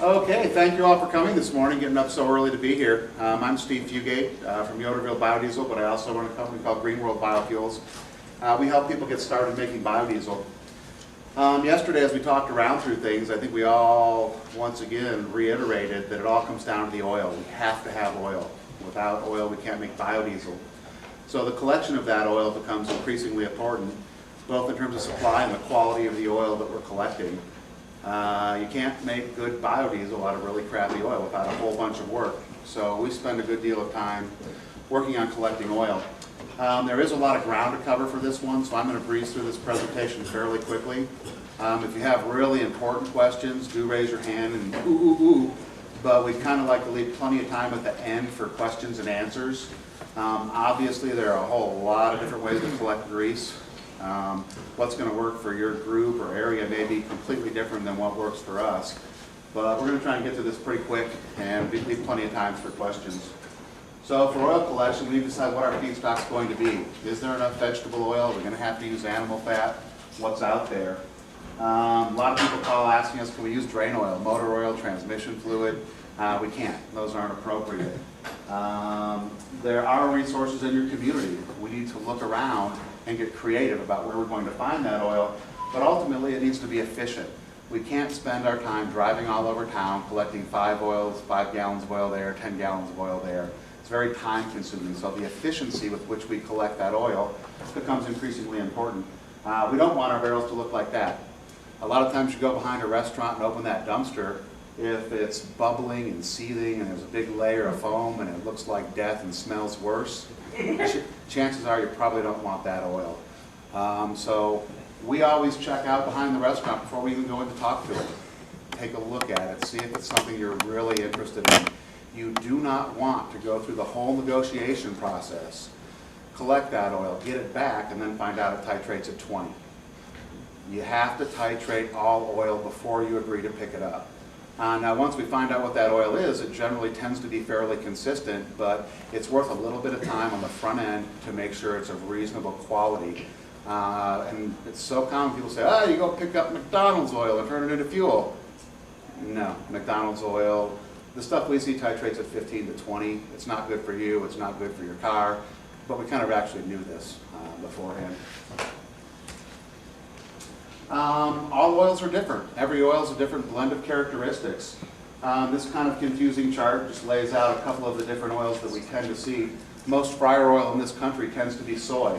Okay, thank you all for coming this morning, getting up so early to be here. I'm Steve Fugate from Yoderville Biodiesel, but I also run a company called Green World Biofuels. We help people get started making biodiesel. Yesterday, as we talked around through things, I think we all, once again, reiterated that it all comes down to the oil. We have to have oil. Without oil, we can't make biodiesel. So the collection of that oil becomes increasingly important, both in terms of supply and the quality of the oil that we're collecting. You can't make good biodiesel out of really crappy oil without a whole bunch of work. So we spend a good deal of time working on collecting oil. There is a lot of ground to cover for this one, so I'm going to breeze through this presentation fairly quickly. If you have really important questions, do raise your hand and but we'd kind of like to leave plenty of time at the end for questions and answers. Obviously, there are a whole lot of different ways to collect grease. What's going to work for your group or area may be completely different than what works for us. But we're going to try and get to this pretty quick and leave plenty of time for questions. So for oil collection, we need to decide what our feedstock is going to be. Is there enough vegetable oil? We're going to have to use animal fat. What's out there? A lot of people call asking us, can we use drain oil, motor oil, transmission fluid? We can't. Those aren't appropriate. There are resources in your community. We need to look around and get creative about where we're going to find that oil, but ultimately it needs to be efficient. We can't spend our time driving all over town collecting 5 gallons of oil there, 10 gallons of oil there. It's very time consuming, so the efficiency with which we collect that oil becomes increasingly important. We don't want our barrels to look like that. A lot of times you go behind a restaurant and open that dumpster, if it's bubbling and seething and there's a big layer of foam and it looks like death and smells worse, chances are you probably don't want that oil. So we always check out behind the restaurant before we even go in to talk to it. Take a look at it, see if it's something you're really interested in. You do not want to go through the whole negotiation process, collect that oil, get it back, and then find out it titrates at 20. You have to titrate all oil before you agree to pick it up. Now once we find out what that oil is, it generally tends to be fairly consistent, but it's worth a little bit of time on the front end to make sure it's of reasonable quality. And it's so common, people say, you go pick up McDonald's oil and turn it into fuel. No, McDonald's oil, the stuff we see titrates at 15 to 20. It's not good for you, it's not good for your car, but we kind of actually knew this beforehand. All oils are different. Every oil is a different blend of characteristics. This kind of confusing chart just lays out a couple of the different oils that we tend to see. Most fryer oil in this country tends to be soy.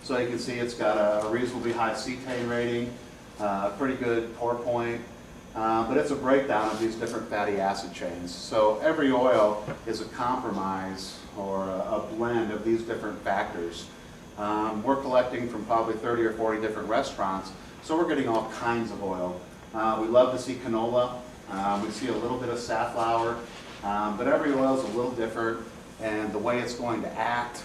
So you can see it's got a reasonably high cetane rating, pretty good pour point, but it's a breakdown of these different fatty acid chains. So every oil is a compromise or a blend of these different factors. We're collecting from probably 30 or 40 different restaurants, so we're getting all kinds of oil. We love to see canola. We see a little bit of safflower, but every oil is a little different, and the way it's going to act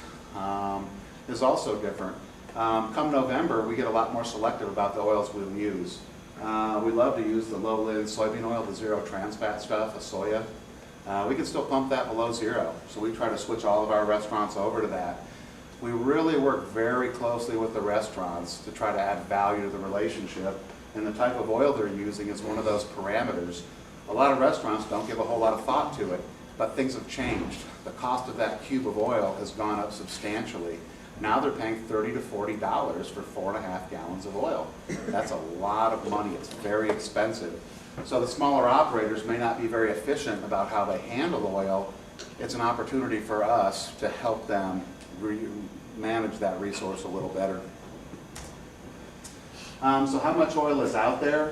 is also different. Come November, we get a lot more selective about the oils we'll use. We love to use the low-lid soybean oil, the zero trans fat stuff, the soya. We can still pump that below 0, so we try to switch all of our restaurants over to that. We really work very closely with the restaurants to try to add value to the relationship, and the type of oil they're using is one of those parameters. A lot of restaurants don't give a whole lot of thought to it, but things have changed. The cost of that cube of oil has gone up substantially. Now they're paying $30 to $40 for 4.5 gallons of oil. That's a lot of money. It's very expensive. So the smaller operators may not be very efficient about how they handle oil. It's an opportunity for us to help them manage that resource a little better. So how much oil is out there?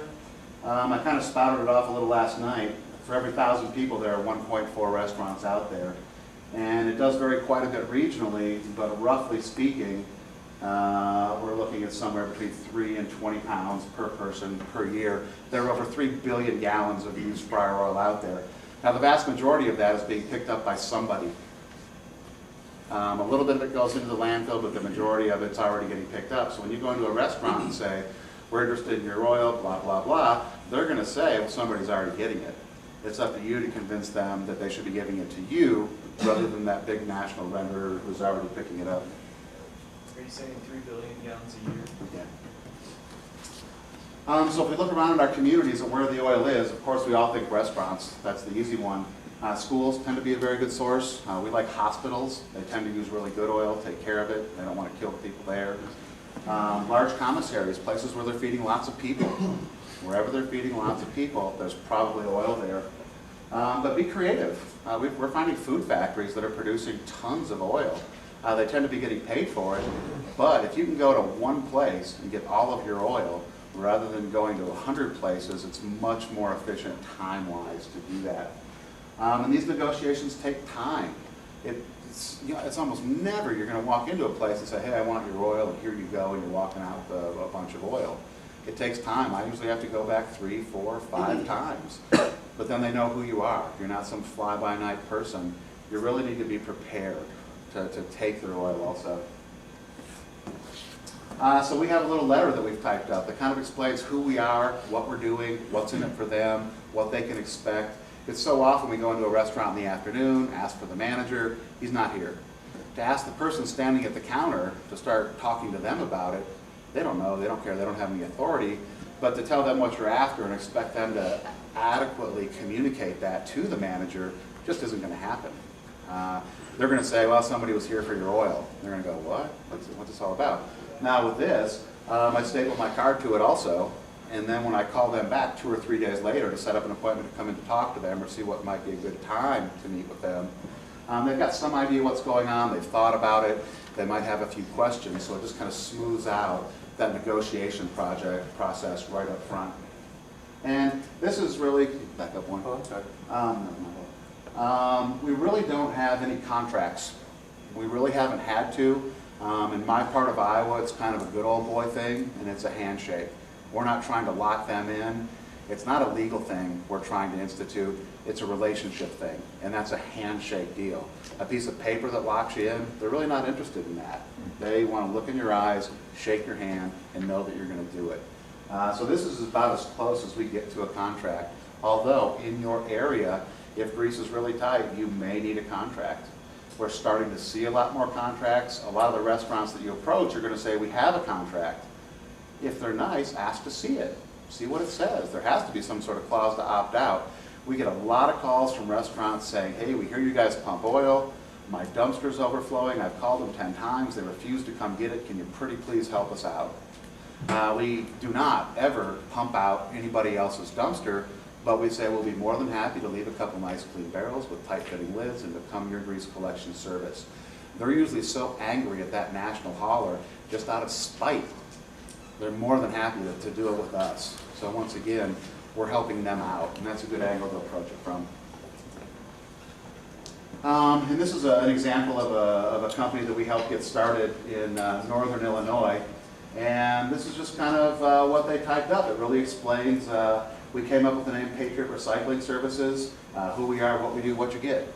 I kind of spouted it off a little last night. For every 1,000 people, there are 1.4 restaurants out there. And it does vary quite a bit regionally, but roughly speaking, we're looking at somewhere between 3 and 20 pounds per person per year. There are over 3 billion gallons of used fryer oil out there. Now the vast majority of that is being picked up by somebody. A little bit of it goes into the landfill, but the majority of it's already getting picked up. So when you go into a restaurant and say, we're interested in your oil, blah, blah, blah, they're going to say, well, somebody's already getting it. It's up to you to convince them that they should be giving it to you rather than that big national vendor who's already picking it up. Are you saying 3 billion gallons a year? Yeah. So if we look around in our communities and where the oil is, of course we all think restaurants. That's the easy one. Schools tend to be a very good source. We like hospitals. They tend to use really good oil, take care of it. They don't want to kill people there. Large commissaries, places where they're feeding lots of people. Wherever they're feeding lots of people, there's probably oil there. But be creative. We're finding food factories that are producing tons of oil. They tend to be getting paid for it. But if you can go to one place and get all of your oil, rather than going to 100 places, it's much more efficient time-wise to do that. And these negotiations take time. It's almost never you're going to walk into a place and say, hey, I want your oil, and here you go, and you're walking out with a bunch of oil. It takes time. I usually have to go back 3, 4, 5 times. But then they know who you are. You're not some fly-by-night person. You really need to be prepared to take their oil also. So we have a little letter that we've typed up that kind of explains who we are, what we're doing, what's in it for them, what they can expect. It's so often we go into a restaurant in the afternoon, ask for the manager, he's not here. To ask the person standing at the counter to start talking to them about it, they don't know, they don't care, they don't have any authority, but to tell them what you're after and expect them to adequately communicate that to the manager just isn't going to happen. They're going to say, well, somebody was here for your oil. They're going to go, what? What's this all about? Now with this, I staple my card to it also, and then when I call them back 2 or 3 days later to set up an appointment to come in to talk to them or see what might be a good time to meet with them, they've got some idea what's going on, they've thought about it, they might have a few questions, so it just kind of smooths out that negotiation process right up front. And this is really, back up one. We really don't have any contracts. We really haven't had to. In my part of Iowa, it's kind of a good old boy thing, and it's a handshake. We're not trying to lock them in. It's not a legal thing we're trying to institute. It's a relationship thing, and that's a handshake deal. A piece of paper that locks you in, they're really not interested in that. They want to look in your eyes, shake your hand, and know that you're going to do it. So this is about as close as we get to a contract. Although, in your area, if grease is really tight, you may need a contract. We're starting to see a lot more contracts. A lot of the restaurants that you approach are going to say, we have a contract. If they're nice, ask to see it. See what it says. There has to be some sort of clause to opt out. We get a lot of calls from restaurants saying, hey, we hear you guys pump oil. My dumpster's overflowing. I've called them 10 times. They refuse to come get it. Can you pretty please help us out? We do not ever pump out anybody else's dumpster, but we say we'll be more than happy to leave a couple nice clean barrels with tight-fitting lids and become your grease collection service. They're usually so angry at that national hauler, just out of spite. They're more than happy to do it with us. So once again, we're helping them out, and that's a good angle to approach it from. And this is an example of a company that we helped get started in northern Illinois. And this is just kind of what they typed up. It really explains, we came up with the name Patriot Recycling Services, who we are, what we do, what you get.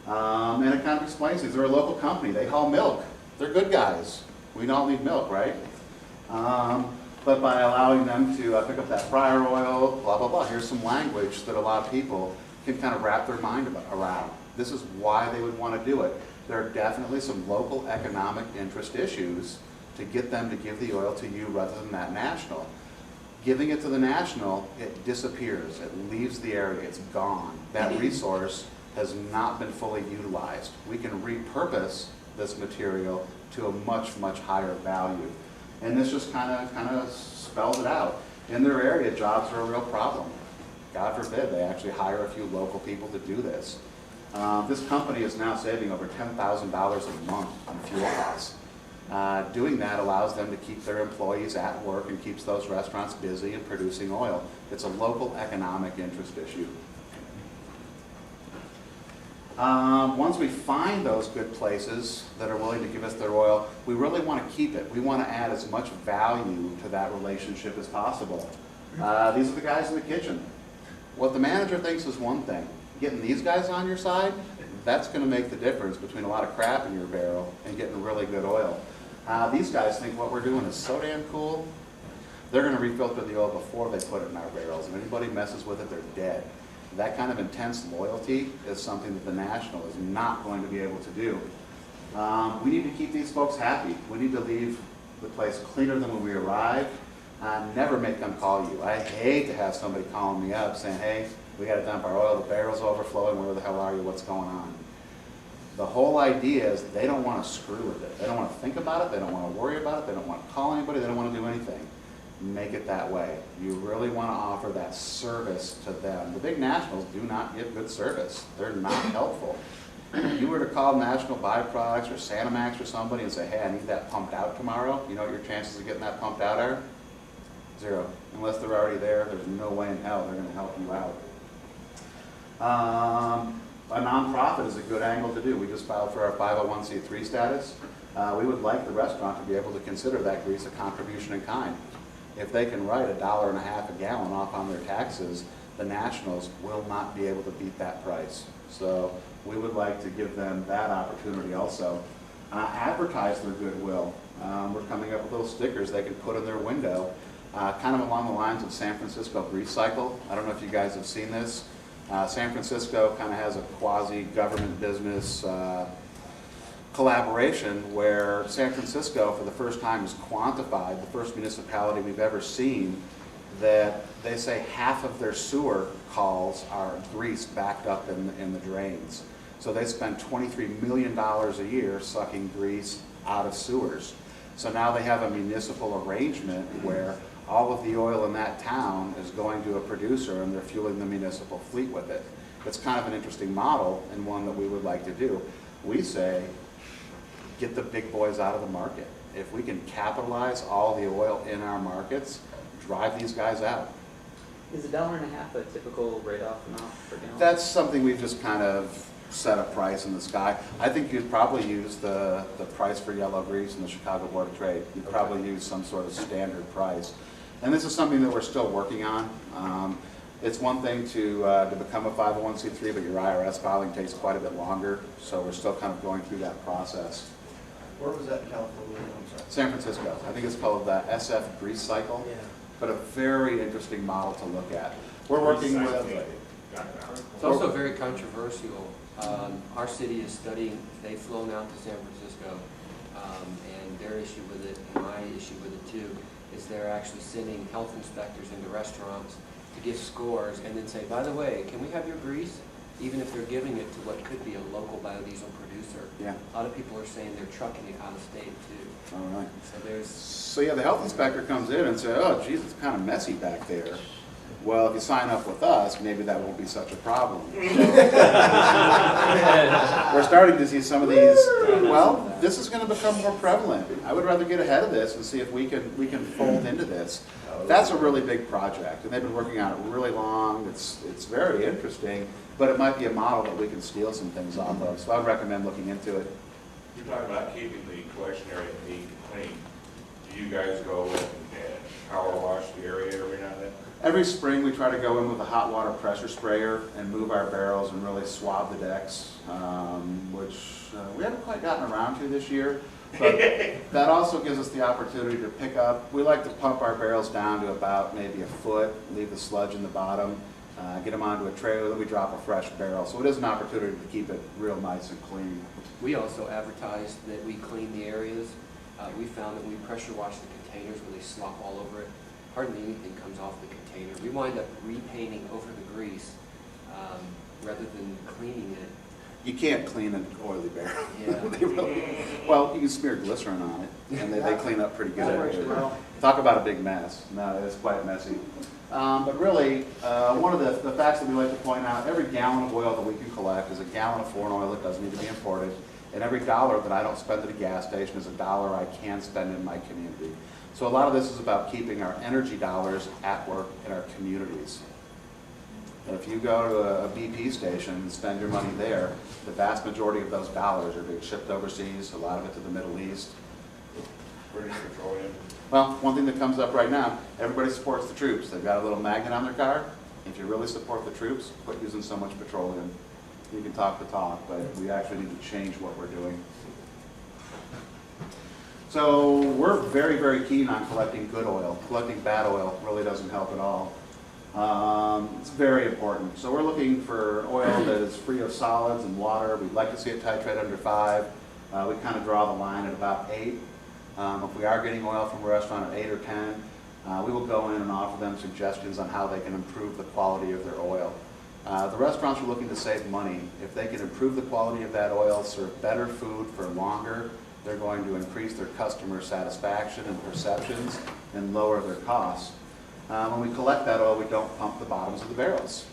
And it kind of explains things. They're a local company. They haul milk. They're good guys. We all need milk, right? But by allowing them to pick up that fryer oil, blah, blah, blah, here's some language that a lot of people can kind of wrap their mind around. This is why they would want to do it. There are definitely some local economic interest issues to get them to give the oil to you rather than that national. Giving it to the national, it disappears. It leaves the area. It's gone. That resource has not been fully utilized. We can repurpose this material to a much, much higher value. And this just kind of spells it out. In their area, jobs are a real problem. God forbid they actually hire a few local people to do this. This company is now saving over $10,000 a month on fuel costs. Doing that allows them to keep their employees at work and keeps those restaurants busy and producing oil. It's a local economic interest issue. Once we find those good places that are willing to give us their oil, we really want to keep it. We want to add as much value to that relationship as possible. These are the guys in the kitchen. What the manager thinks is one thing. Getting these guys on your side, that's going to make the difference between a lot of crap in your barrel and getting really good oil. These guys think what we're doing is so damn cool, they're going to refilter the oil before they put it in our barrels. And if anybody messes with it, they're dead. That kind of intense loyalty is something that the national is not going to be able to do. We need to keep these folks happy. We need to leave the place cleaner than when we arrived. Never make them call you. I hate to have somebody calling me up saying, hey, we got to dump our oil, the barrel's overflowing, where the hell are you, what's going on? The whole idea is they don't want to screw with it. They don't want to think about it, they don't want to worry about it, they don't want to call anybody, they don't want to do anything. Make it that way. You really want to offer that service to them. The big nationals do not give good service. They're not helpful. If you were to call National Byproducts or Sanamax or somebody and say, hey, I need that pumped out tomorrow, you know what your chances of getting that pumped out are? 0. Unless they're already there, there's no way in hell they're going to help you out. A nonprofit is a good angle to do. We just filed for our 501c3 status. We would like the restaurant to be able to consider that grease a contribution in kind. If they can write $1.50 a gallon off on their taxes, the nationals will not be able to beat that price. So we would like to give them that opportunity also. Advertise their goodwill. We're coming up with little stickers they can put in their window, kind of along the lines of San Francisco Grease Cycle. I don't know if you guys have seen this. San Francisco kind of has a quasi-government business collaboration where San Francisco, for the first time, has quantified, the first municipality we've ever seen, that they say half of their sewer calls are grease backed up in the drains. So they spend $23 million a year sucking grease out of sewers. So now they have a municipal arrangement where all of the oil in that town is going to a producer and they're fueling the municipal fleet with it. It's kind of an interesting model and one that we would like to do. We say, get the big boys out of the market. If we can capitalize all the oil in our markets, drive these guys out. Is $1.50 a typical write-off amount per gallon? That's something we've just kind of set a price in the sky. I think you'd probably use the price for yellow grease in the Chicago Board of Trade. You'd probably use some sort of standard price. And this is something that we're still working on. It's one thing to become a 501c3, but your IRS filing takes quite a bit longer, so we're still kind of going through that process. Where was that in California? I'm sorry. San Francisco. I think it's called the SF Grease Cycle, Yeah. but a very interesting model to look at. We're working with... It's also very controversial. Our city is studying, they've flown out to San Francisco, and their issue with it, and my issue with it too, is they're actually sending health inspectors into restaurants to give scores and then say, by the way, can we have your grease? Even if they're giving it to what could be a local biodiesel producer. Yeah. A lot of people are saying they're trucking it out of state too. All right. So Yeah, the health inspector comes in and says, oh, geez, it's kind of messy back there. Well, if you sign up with us, maybe that won't be such a problem. So, we're starting to see some of these, well, this is going to become more prevalent. I would rather get ahead of this and see if we can fold into this. That's a really big project, and they've been working on it really long. It's very interesting, but it might be a model that we can steal some things off of. So I would recommend looking into it. You're talking about keeping the collection area neat and clean. Do you guys go and power wash the area every now and then? Every spring, we try to go in with a hot water pressure sprayer and move our barrels and really swab the decks, which we haven't quite gotten around to this year. But that also gives us the opportunity to pick up. We like to pump our barrels down to about maybe a foot, leave the sludge in the bottom, get them onto a trailer, then we drop a fresh barrel. So it is an opportunity to keep it real nice and clean. we also advertise that we clean the areas. We found that when we pressure wash the containers, when they slop all over it, hardly anything comes off the container. We wind up repainting over the grease rather than cleaning it. You can't clean an oily barrel. Yeah. Well, you can smear glycerin on it, and they clean up pretty good. Talk about a big mess. No, it's quite messy. But really, one of the facts that we like to point out, every gallon of oil that we can collect is a gallon of foreign oil that doesn't need to be imported. And every dollar that I don't spend at a gas station is a dollar I can spend in my community. So a lot of this is about keeping our energy dollars at work in our communities. And if you go to a BP station and spend your money there, the vast majority of those dollars are being shipped overseas, a lot of it to the Middle East. British Petroleum. Well, one thing that comes up right now, everybody supports the troops. They've got a little magnet on their car. If you really support the troops, quit using so much petroleum. You can talk the talk, but we actually need to change what we're doing. So we're very, very keen on collecting good oil. Collecting bad oil really doesn't help at all. It's very important. So we're looking for oil that is free of solids and water. We'd like to see it titrate under 5. We kind of draw the line at about 8. If we are getting oil from a restaurant at 8 or 10, We will go in and offer them suggestions on how they can improve the quality of their oil. The restaurants are looking to save money. If they can improve the quality of that oil, serve better food for longer, they're going to increase their customer satisfaction and perceptions and lower their costs. When we collect that oil, we don't pump the bottoms of the barrels.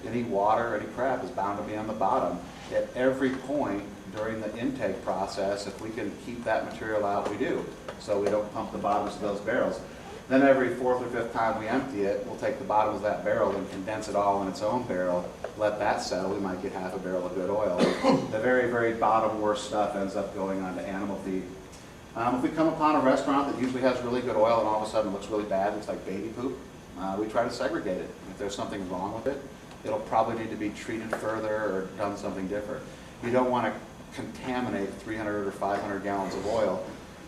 Any water, any crap is bound to be on the bottom. At every point during the intake process, if we can keep that material out, we do. So we don't pump the bottoms of those barrels. Then every fourth or fifth time we empty it, we'll take the bottom of that barrel and condense it all in its own barrel, let that settle. We might get half a barrel of good oil. The very, very bottom worst stuff ends up going on to animal feed. If we come upon a restaurant that usually has really good oil and all of a sudden it looks really bad, looks like baby poop, we try to segregate it. If there's something wrong with it, it'll probably need to be treated further or done something different. You don't want to contaminate 300 or 500 gallons of oil.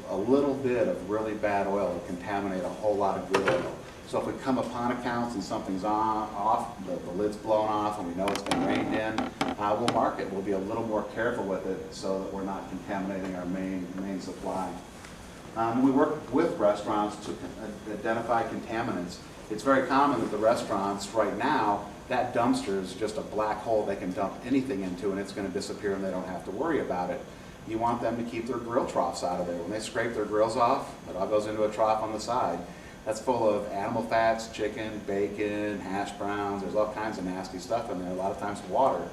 A little bit of really bad oil will contaminate a whole lot of good oil. So if we come upon accounts and something's off, the lid's blown off and we know it's been rained in, we'll mark it. We'll be a little more careful with it so that we're not contaminating our main supply. We work with restaurants to identify contaminants. It's very common that the restaurants right now, that dumpster is just a black hole they can dump anything into and it's going to disappear and they don't have to worry about it. You want them to keep their grill troughs out of there. When they scrape their grills off, it all goes into a trough on the side. That's full of animal fats, chicken, bacon, hash browns. There's all kinds of nasty stuff in there, a lot of times water.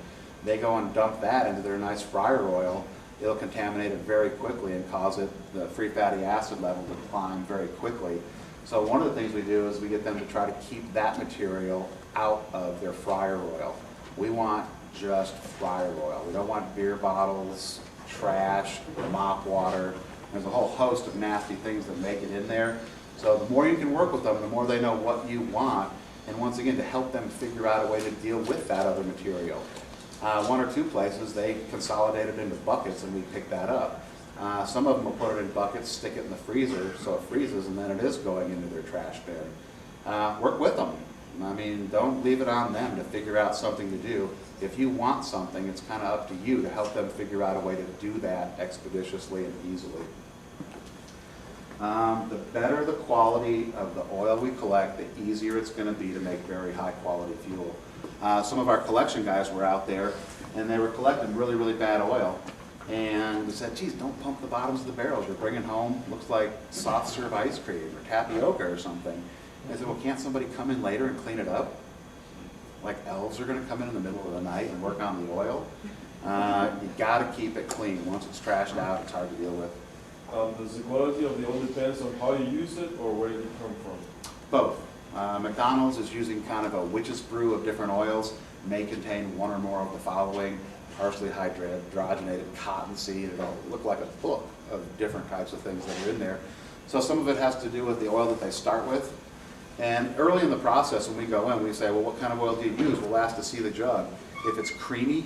They go and dump that into their nice fryer oil. It'll contaminate it very quickly and cause the free fatty acid level to climb very quickly. So one of the things we do is we get them to try to keep that material out of their fryer oil. We want just fryer oil. We don't want beer bottles, trash, mop water. There's a whole host of nasty things that make it in there. So the more you can work with them, the more they know what you want, and once again, to help them figure out a way to deal with that other material. One or two places, they consolidate it into buckets and we pick that up. Some of them will put it in buckets, stick it in the freezer so it freezes, and then it is going into their trash bin. Work with them. I mean, don't leave it on them to figure out something to do. If you want something, it's kind of up to you to help them figure out a way to do that expeditiously and easily. The better the quality of the oil we collect, the easier it's going to be to make very high quality fuel. Some of our collection guys were out there and they were collecting really, really bad oil. And we said, geez, don't pump the bottoms of the barrels. You're bringing home, looks like soft serve ice cream or tapioca or something. And I said, well, can't somebody come in later and clean it up? Like elves are going to come in the middle of the night and work on the oil. You got to keep it clean. Once it's trashed out, it's hard to deal with. Does the quality of the oil depends on how you use it or where did it come from? Both. McDonald's is using kind of a witch's brew of different oils, may contain one or more of the following: partially hydrogenated cottonseed. It'll look like a book of different types of things that are in there. So some of it has to do with the oil that they start with. And early in the process, when we go in, we say, well, what kind of oil do you use? We'll ask to see the jug. If it's creamy,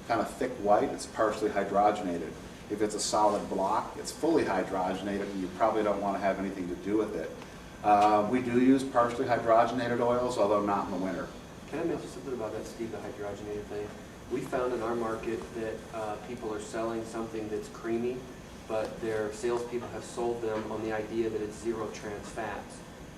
kind of thick white, it's partially hydrogenated. If it's a solid block, it's fully hydrogenated, and you probably don't want to have anything to do with it. We do use partially hydrogenated oils, although not in the winter. Can I mention something about that, Steve, the hydrogenated thing? We found in our market that people are selling something that's creamy, but their salespeople have sold them on the idea that it's zero trans fats.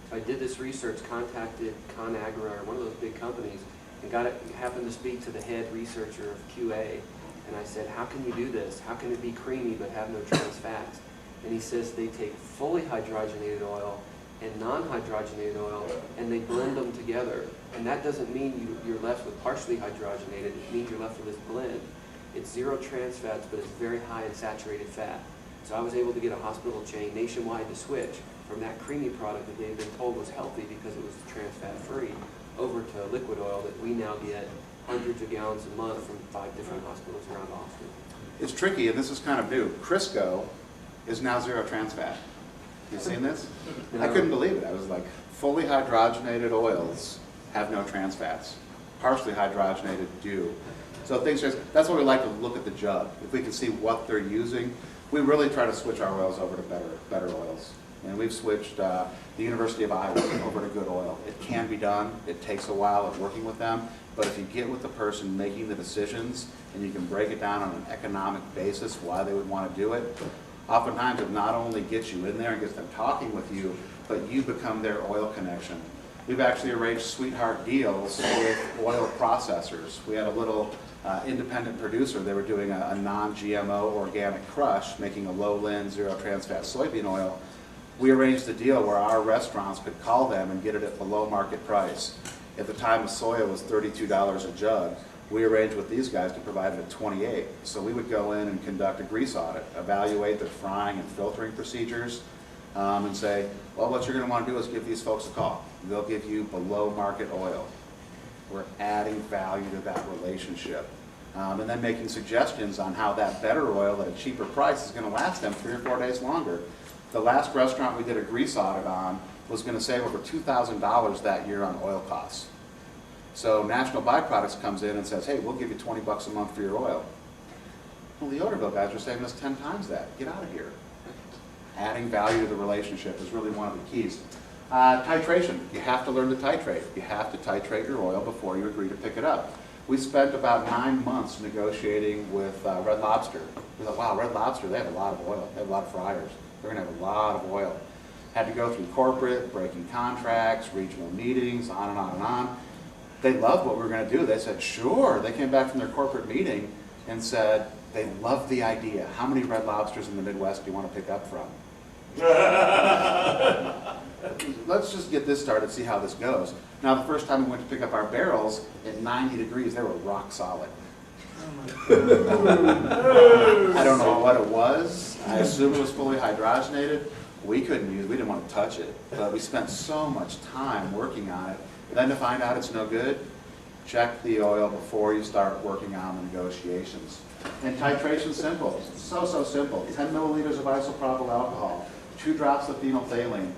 So I did this research, contacted ConAgra, or one of those big companies, and happened to speak to the head researcher of QA. And I said, how can you do this? How can it be creamy but have no trans fats? And he says they take fully hydrogenated oil and non-hydrogenated oil, and they blend them together. And that doesn't mean you're left with partially hydrogenated. It means you're left with this blend. It's zero trans fats, but it's very high in saturated fat. So I was able to get a hospital chain nationwide to switch from that creamy product that they've been told was healthy because it was trans fat free over to liquid oil that we now get hundreds of gallons a month from 5 different hospitals around Austin. It's tricky, and this is kind of new. Crisco is now zero trans fat. You seen this? No. I couldn't believe it. I was like, fully hydrogenated oils have no trans fats. Partially hydrogenated do. So that's why we like to look at the jug. If we can see what they're using, we really try to switch our oils over to better oils. And we've switched the University of Iowa over to good oil. It can be done. It takes a while of working with them. But if you get with the person making the decisions and you can break it down on an economic basis why they would want to do it, oftentimes it not only gets you in there and gets them talking with you, but you become their oil connection. We've actually arranged sweetheart deals with oil processors. We had a little independent producer. They were doing a non-GMO organic crush, making a low-lin, zero-trans-fat soybean oil. We arranged a deal where our restaurants could call them and get it at below market price. At the time, the soya was $32 a jug. We arranged with these guys to provide it at $28. So we would go in and conduct a grease audit, evaluate their frying and filtering procedures, and say, well, what you're going to want to do is give these folks a call. They'll give you below market oil. We're adding value to that relationship. And then making suggestions on how that better oil at a cheaper price is going to last them 3 or 4 days longer. The last restaurant we did a grease audit on was going to save over $2,000 that year on oil costs. So National Byproducts comes in and says, hey, we'll give you $20 a month for your oil. Well, the Yoderville guys are saving us 10 times that. Get out of here. Adding value to the relationship is really one of the keys. Titration. You have to learn to titrate. You have to titrate your oil before you agree to pick it up. We spent about 9 months negotiating with Red Lobster. We thought, wow, Red Lobster, they have a lot of oil. They have a lot of fryers. They're going to have a lot of oil. Had to go through corporate, breaking contracts, regional meetings, on and on and on. They loved what we were going to do. They said, sure. They came back from their corporate meeting and said they loved the idea. How many Red Lobsters in the Midwest do you want to pick up from? Let's just get this started, see how this goes. Now, the first time we went to pick up our barrels, at 90 degrees, they were rock solid. I don't know what it was. I assume it was fully hydrogenated. We didn't want to touch it, but we spent so much time working on it. Then to find out it's no good, check the oil before you start working on the negotiations. And titration's simple, so simple. 10 milliliters of isopropyl alcohol, 2 drops of phenolphthalein.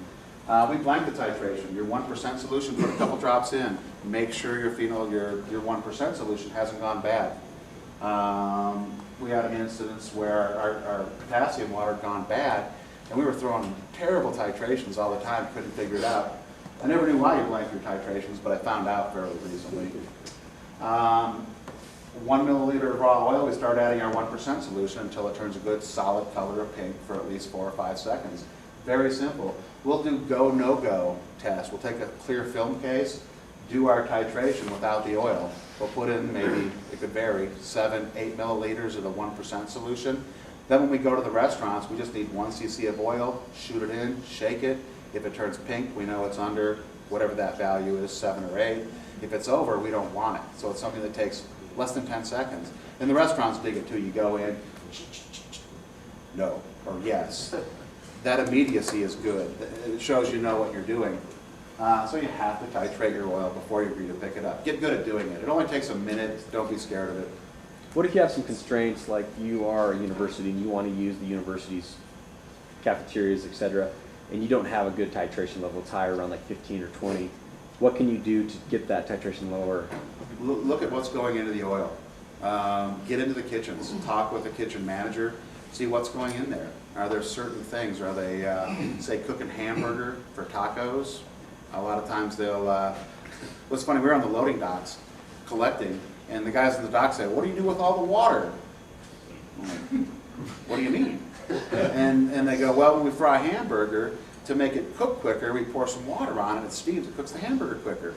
We blank the titration. Your 1% solution, put a couple drops in. Make sure your 1% solution hasn't gone bad. We had an instance where our potassium water had gone bad, and we were throwing terrible titrations all the time, couldn't figure it out. I never knew why you blank your titrations, but I found out fairly recently. 1 milliliter of raw oil, we start adding our 1% solution until it turns a good solid color of pink for at least 4 or 5 seconds. Very simple. We'll do go, no-go tests. We'll take a clear film case, do our titration without the oil. We'll put in maybe, it could vary, 7, 8 milliliters of the 1% solution. Then when we go to the restaurants, we just need 1 cc of oil, shoot it in, shake it. If it turns pink, we know it's under whatever that value is, 7 or 8. If it's over, we don't want it. So it's something that takes less than 10 seconds. And the restaurants dig it too. You go in, no, or yes. That immediacy is good. It shows you know what you're doing. So you have to titrate your oil before you agree to pick it up. Get good at doing it. It only takes a minute. Don't be scared of it. What if you have some constraints, like you are a university and you want to use the university's cafeterias, etc., and you don't have a good titration level, it's higher, around like 15 or 20? What can you do to get that titration lower? Look at what's going into the oil. Get into the kitchens. Talk with the kitchen manager. See what's going in there. Are there certain things? Are they, say, cooking hamburger for tacos? A lot of times they'll, what's funny, we were on the loading docks collecting, and the guys in the dock say, what do you do with all the water? I'm like, what do you mean? And they go, well, when we fry a hamburger, to make it cook quicker, we pour some water on it, it steams, it cooks the hamburger quicker.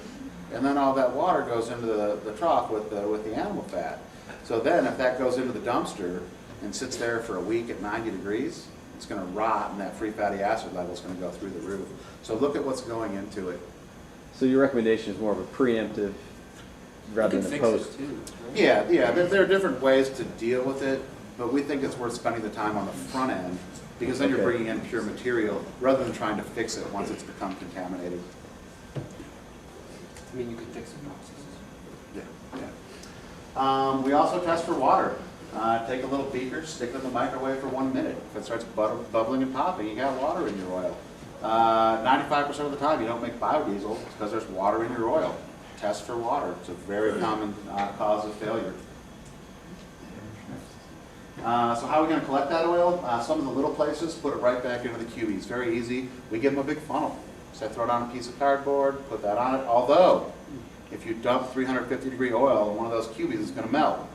And then all that water goes into the trough with the animal fat. So then if that goes into the dumpster and sits there for a week at 90 degrees, it's going to rot, and that free fatty acid level is going to go through the roof. So look at what's going into it. So your recommendation is more of a preemptive rather than a post? Too, right? Yeah. There are different ways to deal with it, but we think it's worth spending the time on the front end, because then you're bringing in pure material rather than trying to fix it once it's become contaminated. I mean, you could fix the processes. Yeah. We also test for water. Take a little beaker, stick it in the microwave for 1 minute. If it starts bubbling and popping, you got water in your oil. 95% of the time you don't make biodiesel because there's water in your oil. Test for water. It's a very common cause of failure. So how are we going to collect that oil? Some of the little places put it right back into the cubies. Very easy. We give them a big funnel. So throw it on a piece of cardboard, put that on it. Although, if you dump 350-degree oil in one of those cubies, it's going to melt.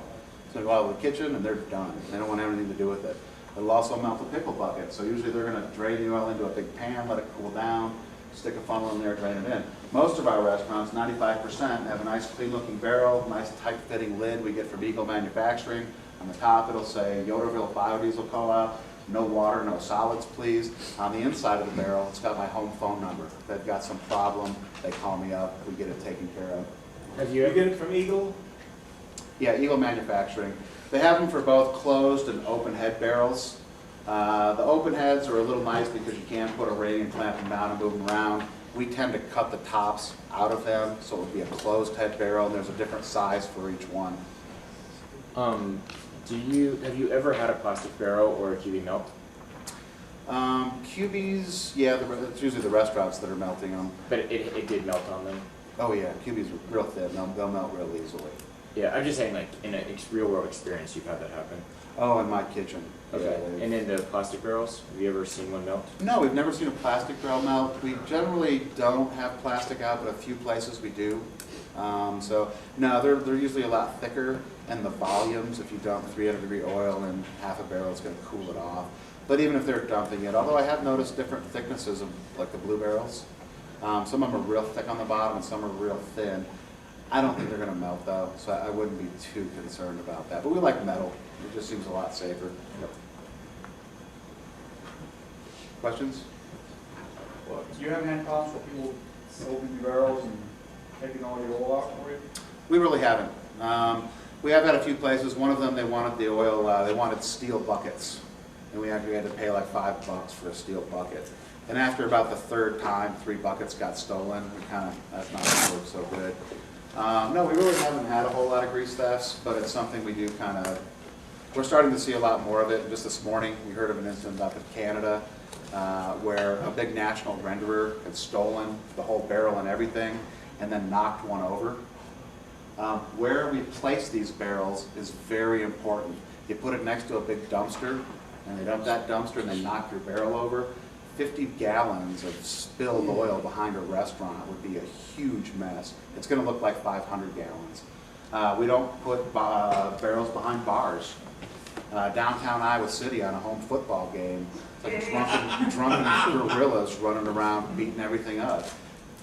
It's going to go out of the kitchen and they're done. They don't want to have anything to do with it. It'll also melt the pickle bucket. So usually they're going to drain the oil into a big pan, let it cool down, stick a funnel in there, drain it in. Most of our restaurants, 95%, have a nice clean looking barrel, nice tight fitting lid we get from Eagle Manufacturing. On the top it'll say Yoderville Biodiesel Co-op, no water, no solids please. On the inside of the barrel, it's got my home phone number. If they've got some problem, they call me up, we get it taken care of. Have you get it from Eagle? Yeah, Eagle Manufacturing. They have them for both closed and open head barrels. The open heads are a little nice because you can put a ring and clamp them down and move them around. We tend to cut the tops out of them, so it would be a closed head barrel, and there's a different size for each one. Have you ever had a plastic barrel or a QB melt? QBs, yeah, it's usually the restaurants that are melting them. But it did melt on them. Oh yeah, QBs are real thin, they'll melt real easily. Yeah, I'm just saying, like, in a real world experience, you've had that happen. Oh, in my kitchen. Okay. Yeah, And in the plastic barrels, have you ever seen one melt? no, we've never seen a plastic barrel melt. We generally don't have plastic out, but a few places we do. So, no, they're usually a lot thicker, and the volumes, if you dump 300-degree oil in half a barrel, it's going to cool it off. But even if they're dumping it, although I have noticed different thicknesses of, like the blue barrels. Some of them are real thick on the bottom, and some are real thin. I don't think they're going to melt, though, so I wouldn't be too concerned about that. But we like metal. It just seems a lot safer. Yep. Questions? Well, you haven't had problems with people opening the barrels and taking all the oil out for you? We really haven't. We have had a few places. One of them, they wanted the oil, they wanted steel buckets. And we actually had to pay like $5 for a steel bucket. And after about the third time, 3 buckets got stolen. That's not worked so good. No, we really haven't had a whole lot of grease thefts, but it's something we do we're starting to see a lot more of it. Just this morning, we heard of an incident up in Canada where a big national renderer had stolen the whole barrel and everything and then knocked one over. Where we place these barrels is very important. You put it next to a big dumpster, and they dump that dumpster and they knock your barrel over. 50 gallons of spilled oil behind a restaurant would be a huge mess. It's going to look like 500 gallons. We don't put barrels behind bars. Downtown Iowa City on a home football game, it's like drunken gorillas running around beating everything up.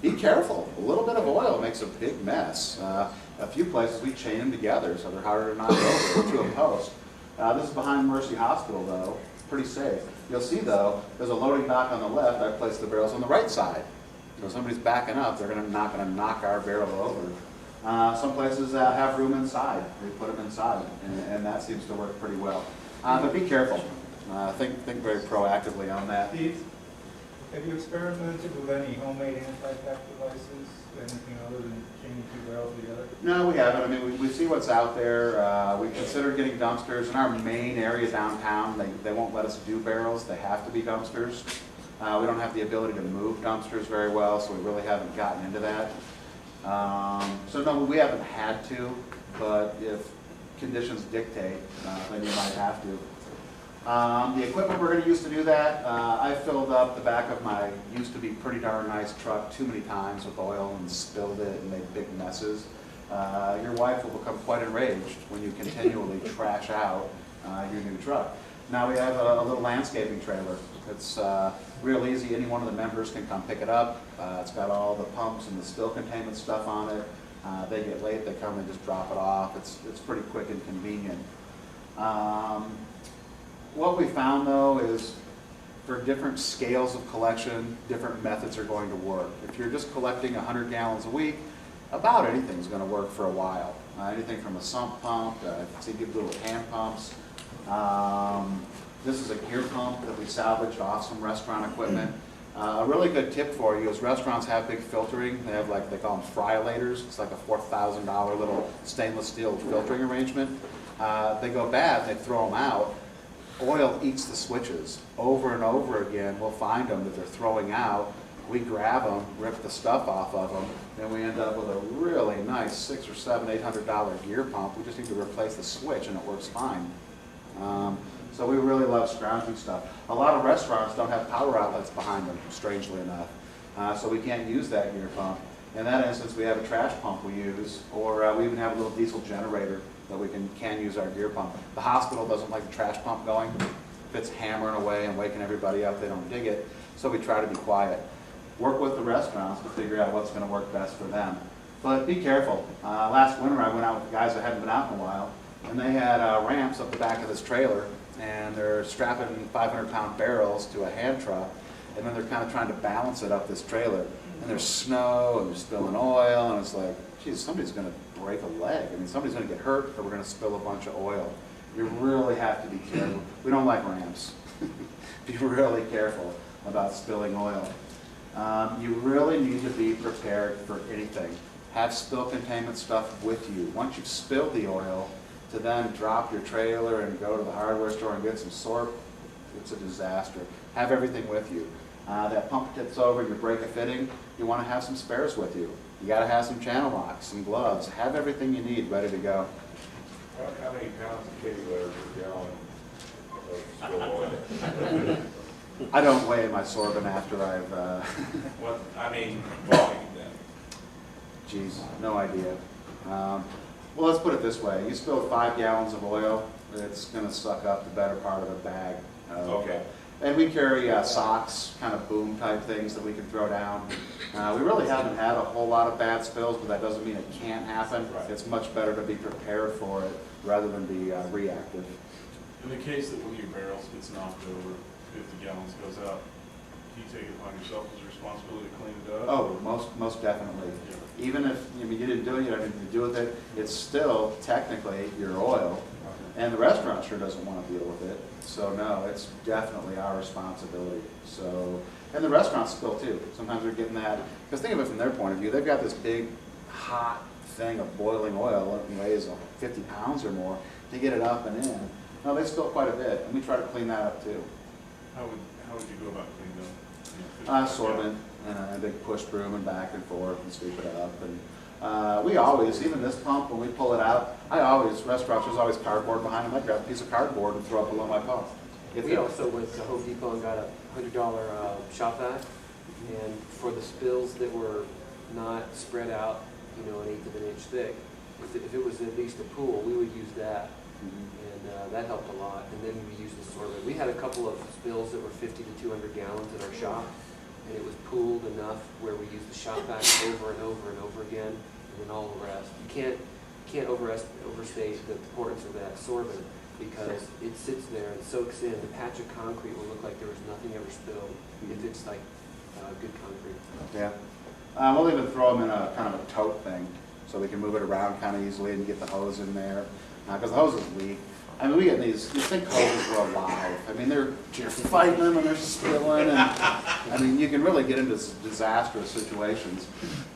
Be careful. A little bit of oil makes a big mess. A few places we chain them together so they're harder to knock over to a post. This is behind Mercy Hospital, though. Pretty safe. You'll see, though, there's a loading dock on the left. I placed the barrels on the right side. So if somebody's backing up, they're not going to knock our barrel over. Some places have room inside. We put them inside, and that seems to work pretty well. But be careful. Think very proactively on that. Steve, have you experimented with any homemade anti-theft devices, anything other than chaining 2 barrels together? No, we haven't. I mean, we see what's out there. We considered getting dumpsters. In our main area downtown, they won't let us do barrels. They have to be dumpsters. We don't have the ability to move dumpsters very well, so we really haven't gotten into that. So no, we haven't had to, but if conditions dictate, then you might have to. The equipment we're going to use to do that, I filled up the back of my used to be pretty darn nice truck too many times with oil and spilled it and made big messes. Your wife will become quite enraged when you continually trash out your new truck. Now we have a little landscaping trailer. It's real easy. Any one of the members can come pick it up. It's got all the pumps and the spill containment stuff on it. They get late, they come and just drop it off. It's pretty quick and convenient. What we found, though, is for different scales of collection, different methods are going to work. If you're just collecting 100 gallons a week, about anything's going to work for a while. Anything from a sump pump, see little hand pumps. This is a gear pump that we salvaged off some restaurant equipment. A really good tip for you is restaurants have big filtering. They have they call them friolators. It's like a $4,000 little stainless steel filtering arrangement. They go bad, they throw them out. Oil eats the switches. Over and over again, we'll find them that they're throwing out. We grab them, rip the stuff off of them, then we end up with a really nice $600 or $800 gear pump. We just need to replace the switch and it works fine. So we really love scrounging stuff. A lot of restaurants don't have power outlets behind them, strangely enough. So we can't use that gear pump. In that instance, we have a trash pump we use, or we even have a little diesel generator that we can use our gear pump. The hospital doesn't like the trash pump going. If it's hammering away and waking everybody up, they don't dig it. So we try to be quiet. work with the restaurants to figure out what's going to work best for them. But be careful. Last winter I went out with the guys that hadn't been out in a while, and they had ramps up the back of this trailer, and they're strapping 500-pound barrels to a hand truck, and then they're kind of trying to balance it up this trailer. And there's snow, and they're spilling oil, and it's like, geez, somebody's going to break a leg. I mean, somebody's going to get hurt, or we're going to spill a bunch of oil. You really have to be careful. We don't like ramps. Be really careful about spilling oil. You really need to be prepared for anything. Have spill containment stuff with you. Once you've spilled the oil, to then drop your trailer and go to the hardware store and get some sorp, it's a disaster. Have everything with you. That pump tips over, you break a fitting, you want to have some spares with you. You got to have some channel locks, some gloves. Have everything you need ready to go. How many pounds of kitty litter per gallon of spill oil? I don't weigh my sorbent after I've, What, I mean, volume then? geez, no idea. Well, let's put it this way. You spill 5 gallons of oil, it's going to suck up the better part of a bag. Okay. And we carry socks, kind of boom type things that we can throw down. We really haven't had a whole lot of bad spills, but that doesn't mean it can't happen. Right. It's much better to be prepared for it rather than be reactive. In the case that one of your barrels gets knocked over, 50 gallons goes out, do you take it upon yourself as a responsibility to clean it up? Oh, most definitely. Yeah. Even if you didn't do it, you had anything to do with it, it's still technically your oil. And the restaurant sure doesn't want to deal with it. So no, it's definitely our responsibility. So, and the restaurants spill too. Sometimes they're getting that, because think of it from their point of view. They've got this big, hot thing of boiling oil that weighs 50 pounds or more to get it up and in. No, they spill quite a bit, and we try to clean that up too. How would you go about cleaning up? Sorbent and a big push broom and back and forth and sweep it up. And we always, even this pump, when we pull it out, restaurants, there's always cardboard behind them. I grab a piece of cardboard and throw it below my pump. We also went to Home Depot and got a $100 shop vac, and for the spills that were not spread out, an 1/8 of an inch thick, if it was at least a pool, we would use that, and that helped a lot. And then we used the sorbent. We had a couple of spills that were 50 to 200 gallons in our shop, and it was pooled enough where we used the shop vac over and over and over again, and then all the rest. You can't overstate the importance of that sorbent, because it sits there and soaks in. The patch of concrete will look like there was nothing ever spilled if it's like good concrete. Yeah. We'll even throw them in a kind of a tote thing so we can move it around kind of easily and get the hose in there. Because the hoses leak. I mean, we get these, you think hoses were alive. I mean, you're fighting them and they're spilling. And, I mean, you can really get into disastrous situations.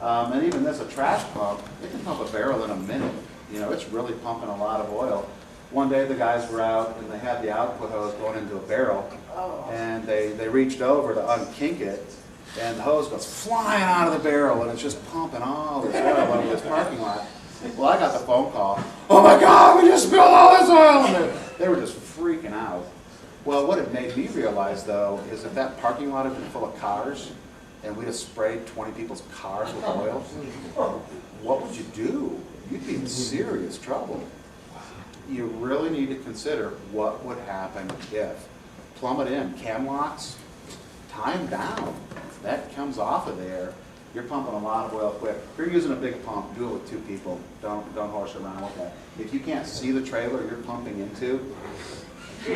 And even this, a trash pump, it can pump a barrel in a minute. It's really pumping a lot of oil. One day the guys were out and they had the output hose going into a barrel, and they reached over to unkink it, and the hose goes flying out of the barrel, and it's just pumping all this oil out of this parking lot. Well, I got the phone call. Oh my God, we just spilled all this oil! And they were just freaking out. Well, what it made me realize, though, is if that parking lot had been full of cars, and we just sprayed 20 people's cars with oil, what would you do? You'd be in serious trouble. You really need to consider what would happen if. Plumb it in. Cam locks, tie them down. That comes off of there. You're pumping a lot of oil quick. If you're using a big pump, do it with 2 people. Don't horse around with that. If you can't see the trailer you're pumping into, I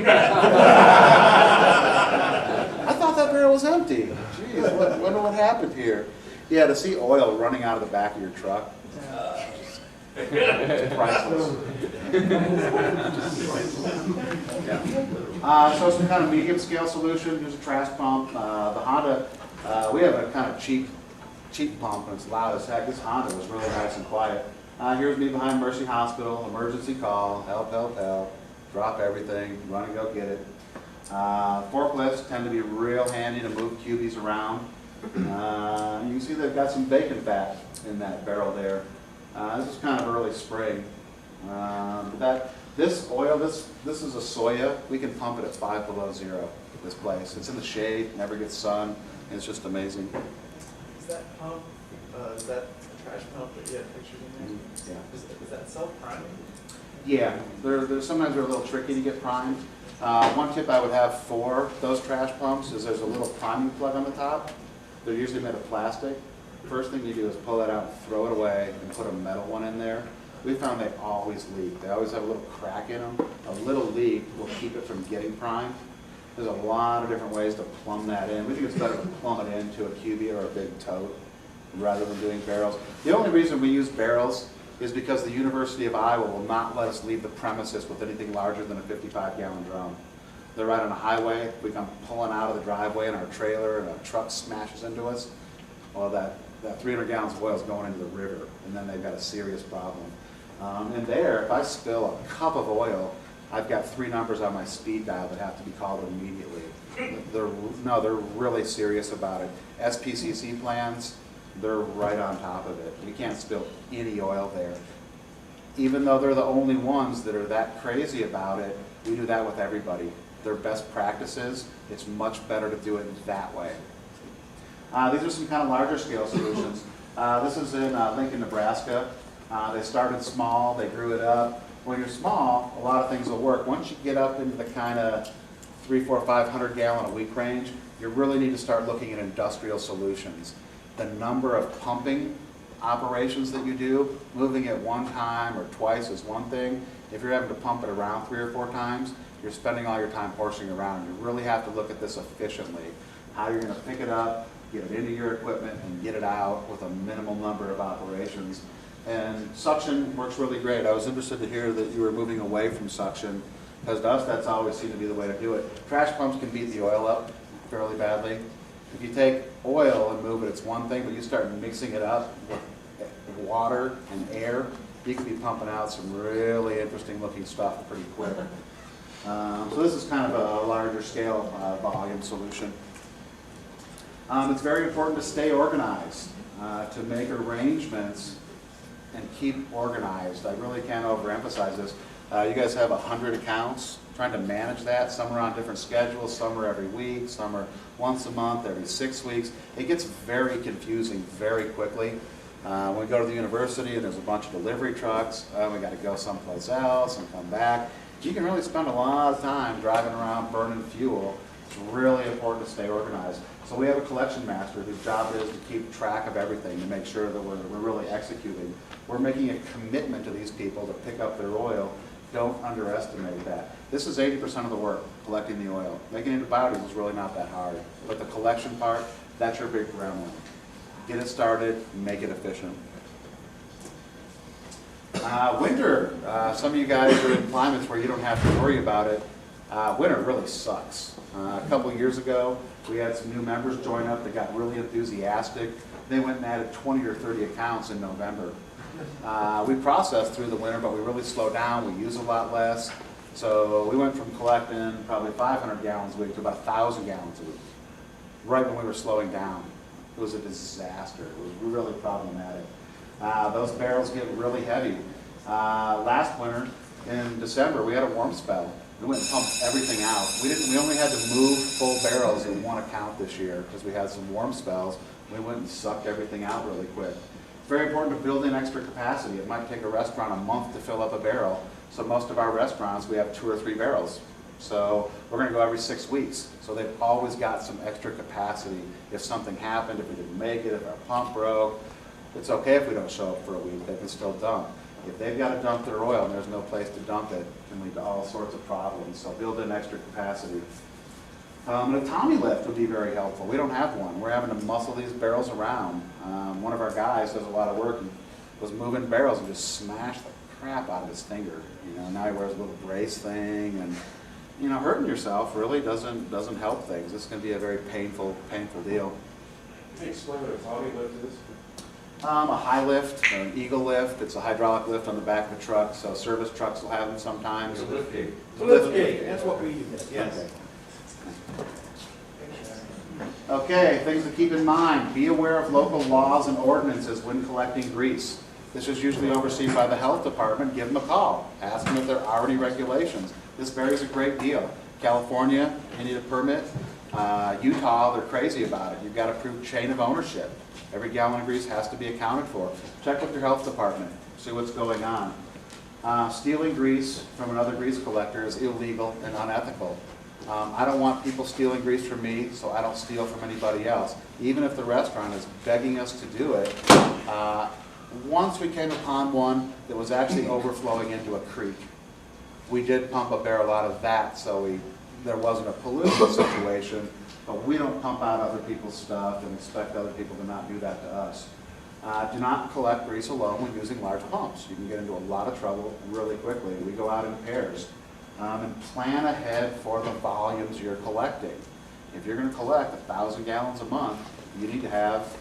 thought that barrel was empty. Jeez, what happened here? Yeah, to see oil running out of the back of your truck. It's priceless. Yeah. So some kind of medium scale solution. There's a trash pump. The Honda, we have a kind of cheap pump, and it's loud as heck. This Honda was really nice and quiet. Here's me behind Mercy Hospital, emergency call, help, help, help. Drop everything, run and go get it. Forklifts tend to be real handy to move cubies around. You can see they've got some bacon fat in that barrel there. This is kind of early spring. This oil, this is a soya. We can pump it at 5 below zero. This place, it's in the shade, never gets sun. It's just amazing. Is that pump, is that a trash pump that you have pictured in there? Yeah. Is that self-priming? Yeah, sometimes they're a little tricky to get primed. One tip I would have for those trash pumps is there's a little priming plug on the top. They're usually made of plastic. First thing you do is pull that out and throw it away and put a metal one in there. We found they always leak. They always have a little crack in them. A little leak will keep it from getting primed. There's a lot of different ways to plumb that in. We think it's better to plumb it into a cubia or a big tote rather than doing barrels. The only reason we use barrels is because the University of Iowa will not let us leave the premises with anything larger than a 55-gallon drum. They're right on a highway. We come pulling out of the driveway in our trailer and a truck smashes into us. Well, that 300 gallons of oil is going into the river, and then they've got a serious problem. And there, if I spill a cup of oil, I've got 3 numbers on my speed dial that have to be called immediately. They're really serious about it. SPCC plans, they're right on top of it. You can't spill any oil there. Even though they're the only ones that are that crazy about it, we do that with everybody. They're best practices. It's much better to do it that way. These are some kind of larger scale solutions. This is in Lincoln, Nebraska. They started small, they grew it up. When you're small, a lot of things will work. Once you get up into the kind of 300, 400, 500 gallon a week range, you really need to start looking at industrial solutions. The number of pumping operations that you do, moving it one time or twice is one thing. If you're having to pump it around 3 or 4 times, you're spending all your time horsing around. You really have to look at this efficiently. How you're going to pick it up, get it into your equipment, and get it out with a minimal number of operations. And suction works really great. I was interested to hear that you were moving away from suction, because to us that's always seemed to be the way to do it. Trash pumps can beat the oil up fairly badly. If you take oil and move it, it's one thing, but you start mixing it up with water and air, you can be pumping out some really interesting looking stuff pretty quick. So this is kind of a larger scale volume solution. It's very important to stay organized, to make arrangements and keep organized. I really can't overemphasize this. You guys have 100 accounts, trying to manage that. Some are on different schedules, some are every week, some are once a month, every 6 weeks. It gets very confusing very quickly. When we go to the university and there's a bunch of delivery trucks, we got to go someplace else and come back. You can really spend a lot of time driving around burning fuel. It's really important to stay organized. So we have a collection master whose job is to keep track of everything, to make sure that we're really executing. We're making a commitment to these people to pick up their oil. Don't underestimate that. This is 80% of the work, collecting the oil. Making it into biodiesel is really not that hard. But the collection part, that's your big gremlin. Get it started, make it efficient. Winter, some of you guys are in climates where you don't have to worry about it. Winter really sucks. A couple years ago, we had some new members join up that got really enthusiastic. They went and added 20 or 30 accounts in November. We processed through the winter, but we really slowed down. We use a lot less. So we went from collecting probably 500 gallons a week to about 1,000 gallons a week, right when we were slowing down. It was a disaster. It was really problematic. Those barrels get really heavy. Last winter, in December, we had a warm spell. We went and pumped everything out. We only had to move full barrels in one account this year because we had some warm spells. We went and sucked everything out really quick. It's very important to build in extra capacity. It might take a restaurant a month to fill up a barrel. So most of our restaurants, we have 2 or 3 barrels. So we're going to go every 6 weeks. So they've always got some extra capacity. If something happened, if we didn't make it, if our pump broke, it's okay if we don't show up for a week. They can still dump. If they've got to dump their oil and there's no place to dump it, it can lead to all sorts of problems. So build in extra capacity. A Tommy lift would be very helpful. We don't have one. We're having to muscle these barrels around. One of our guys does a lot of work and was moving barrels and just smashed the crap out of his finger. Now he wears a little brace thing, and hurting yourself really doesn't help things. This can be a very painful deal. Can you explain what a Tommy lift is? A high lift, an eagle lift. It's a hydraulic lift on the back of a truck, so service trucks will have them sometimes. Lift gate. Lift gate, that's what we use, yes. Okay, things to keep in mind. Be aware of local laws and ordinances when collecting grease. This is usually overseen by the health department. Give them a call. Ask them if there are already regulations. This varies a great deal. California, you need a permit. Utah, they're crazy about it. You've got to prove chain of ownership. Every gallon of grease has to be accounted for. Check with your health department. See what's going on. Stealing grease from another grease collector is illegal and unethical. I don't want people stealing grease from me, so I don't steal from anybody else. Even if the restaurant is begging us to do it, once we came upon one that was actually overflowing into a creek. We did pump a barrel out of that, so there wasn't a pollution situation, but we don't pump out other people's stuff and expect other people to not do that to us. Do not collect grease alone when using large pumps. You can get into a lot of trouble really quickly. We go out in pairs. And plan ahead for the volumes you're collecting. If you're going to collect 1,000 gallons a month, you need to have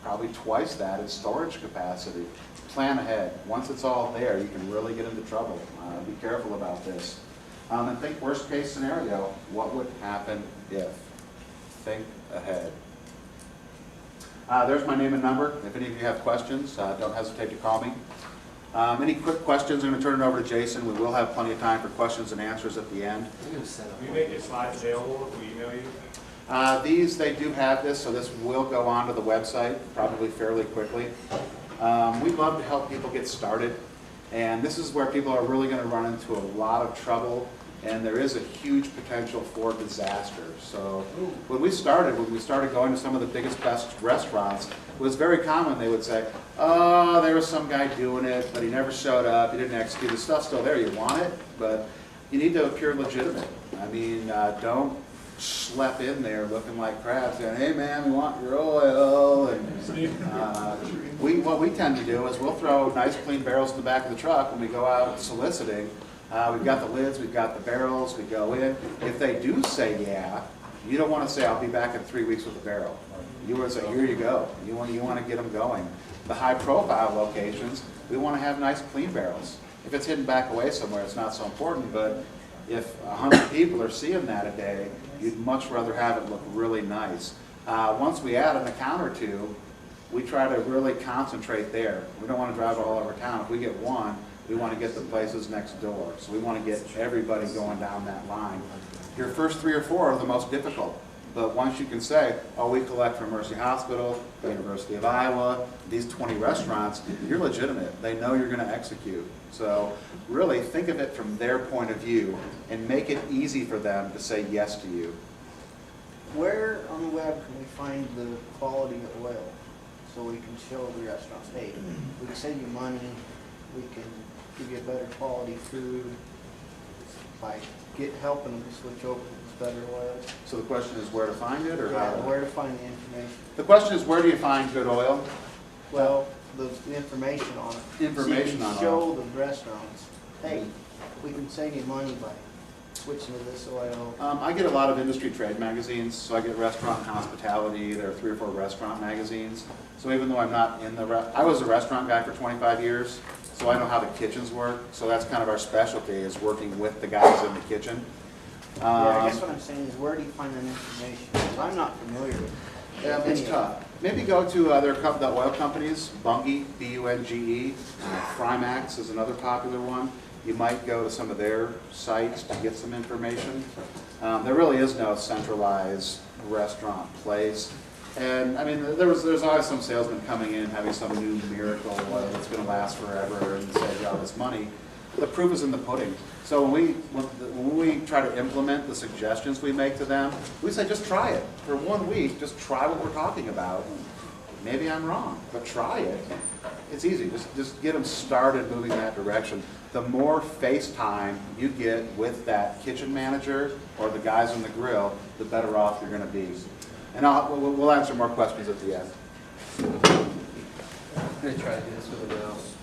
probably twice that in storage capacity. Plan ahead. Once it's all there, you can really get into trouble. Be careful about this. And think worst case scenario, what would happen if? Think ahead. There's my name and number. If any of you have questions, don't hesitate to call me. Any quick questions? I'm going to turn it over to Jason. We will have plenty of time for questions and answers at the end. Will you make your slides available if we email you? They do have this, so this will go onto the website probably fairly quickly. We love to help people get started, and this is where people are really going to run into a lot of trouble, and there is a huge potential for disaster. So when we started going to some of the biggest, best restaurants, it was very common. They would say, oh, there was some guy doing it, but he never showed up, he didn't execute. The stuff's still there, you want it, but you need to appear legitimate. I mean, don't schlep in there looking like crap, saying, hey man, we want your oil. And, what we tend to do is we'll throw nice clean barrels in the back of the truck when we go out soliciting. We've got the lids, we've got the barrels, we go in. If they do say yeah, you don't want to say, I'll be back in 3 weeks with a barrel. You want to say, here you go. You want to get them going. The high profile locations, we want to have nice clean barrels. If it's hidden back away somewhere, it's not so important, but if 100 people are seeing that a day, you'd much rather have it look really nice. Once we add an account or two, we try to really concentrate there. We don't want to drive all over town. If we get one, we want to get the places next door. So we want to get everybody going down that line. Your first 3 or 4 are the most difficult. But once you can say, oh, we collect from Mercy Hospital, the University of Iowa, these 20 restaurants, you're legitimate. They know you're going to execute. So really think of it from their point of view and make it easy for them to say yes to you. Where on the web can we find the quality of oil so we can show the restaurants, hey, we can save you money, we can give you a better quality food by helping them switch over to this better oil? So the question is where to find it, or Yeah, how? where to find the information. The question is, where do you find good oil? Well, the information on it. Information so you on can show oil. the restaurants, hey, we can save you money by switching to this oil. I get a lot of industry trade magazines, so I get Restaurant and Hospitality. There are 3 or 4 restaurant magazines. So even though I'm not in the I was a restaurant guy for 25 years, so I know how the kitchens work. So that's kind of our specialty, is working with the guys in the kitchen. Yeah, I guess what I'm saying is, where do you find that information? Because I'm not familiar with it. Yeah, it's tough. Maybe go to the oil companies, Bunge, B-U-N-G-E. Frymax is another popular one. You might go to some of their sites to get some information. There really is no centralized restaurant place. And I mean, there's always some salesman coming in having some new miracle oil that's going to last forever and save you all this money. The proof is in the pudding. So when we try to implement the suggestions we make to them, we say just try it for 1 week. Just try what we're talking about. Maybe I'm wrong, but try it. It's easy. Just get them started moving in that direction. The more face time you get with that kitchen manager or the guys on the grill, the better off you're going to be. And we'll answer more questions at the end. I'm going to try to do this with a mouse.